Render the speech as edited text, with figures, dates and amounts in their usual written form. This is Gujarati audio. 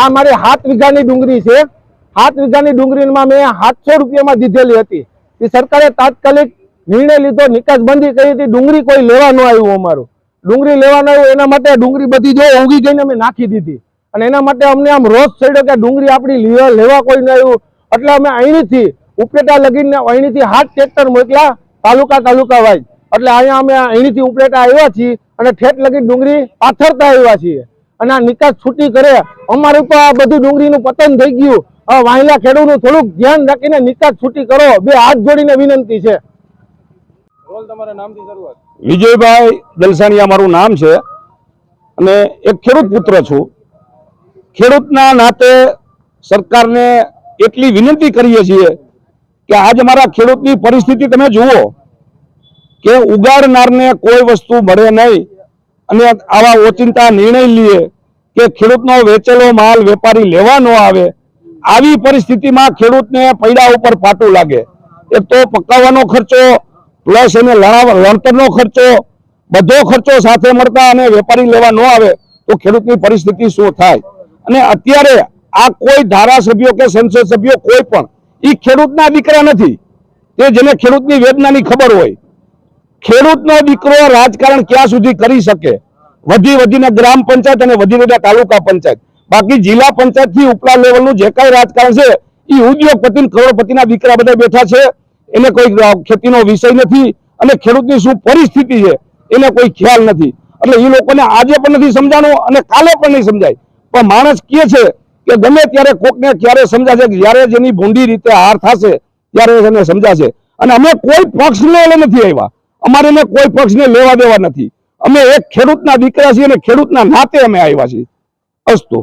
આ મારી 7 વીઘાની ડુંગળી છે। 7 વીઘાની ડુંગળીમાં મેં 700 રૂપિયામાં દીધેલી હતી। એ સરકારે તાત્કાલિક નિર્ણય લીધો, નિકાસબંધી કરી હતી। ડુંગળી કોઈ લેવા ન આવ્યું, અમારું ડુંગળી લેવા ન આવ્યું એના માટે ડુંગળી બધી જો ઊંઘી ગઈને અમે નાખી દીધી। અને એના માટે અમને આમ રોષ ચડ્યો કે ડુંગળી આપણી લેવા કોઈ ન આવ્યું। એટલે અમે અહીંથી ઉપલેટા લગીને અહીંથી 7 ટ્રેક્ટર મોકલા તાલુકા વાઇઝ। એટલે અહીંયા અમે અહીંથી ઉપલેટા આવ્યા છીએ અને ઠેઠ લગી ડુંગળી પાથરતા આવ્યા છીએ। અને આ નિકાસ છૂટી કરે, અમારે ઉપર આ બધું ડુંગળીનું પતન થઈ ગયું। હવે વાહિલા ખેડૂતનું થોડુંક ધ્યાન રાખીને નિકાસ છૂટી કરો, બે હાથ જોડીને વિનંતી છે। વિજયભાઈ દલસાણીયા મારું નામ છે અને એક ખેડૂત પુત્ર છું। ખેડૂતના નાતે સરકારને એટલી વિનંતી કરીએ છીએ કે આજ અમારા ખેડૂતની પરિસ્થિતિ તમે જુઓ કે ઉગાડનારને કોઈ વસ્તુ મળે નહીં અને આવા ઓચિંતા નિર્ણય લઈએ કે ખેડૂતનો વેચેલો માલ વેપારી લેવા ન આવે। આવી પરિસ્થિતિમાં ખેડૂતને પૈડા ઉપર પાટું લાગે। એક તો પકાવવાનો ખર્ચો પ્લસ એને લણતરનો ખર્ચો, બધો ખર્ચો સાથે મળતા અને વેપારી લેવા ન આવે તો ખેડૂતની પરિસ્થિતિ શું થાય। અને અત્યારે આ કોઈ ધારાસભ્યો કે સંસદ સભ્યો કોઈ પણ એ ખેડૂતના દીકરા નથી, તે જેને ખેડૂતની વેદનાની ખબર હોય। ખેડૂતનો દીકરો રાજકારણ ક્યાં સુધી કરી શકે? વધીને ગ્રામ પંચાયત અને વધીને તાલુકા પંચાયત, બાકી જિલ્લા પંચાયત થી ઉપલા લેવલનું જે કઈ રાજકારણ છે એ ઉદ્યોગપતિ કરોડપતિના દીકરા બધા બેઠા છે। એને કોઈ ખેતીનો વિષય નથી અને ખેડૂતની શું પરિસ્થિતિ છે એને કોઈ ખ્યાલ નથી। એટલે એ લોકોને આજે પણ નથી સમજાણું અને કાલે પણ નહીં સમજાય। પણ માણસ કહે છે કે ગમે ત્યારે કોકને ક્યારે સમજાશે, જ્યારે જેની ભૂંડી રીતે હાર થશે ત્યારે એને સમજાશે। અને અમે કોઈ પક્ષને નથી આવ્યા, અમારે કોઈ પક્ષને લેવા દેવા નથી। અમે એક ખેડૂતના દીકરા છીએ અને ખેડૂતના નાતે અમે આવ્યા છીએ। અસ્તુ।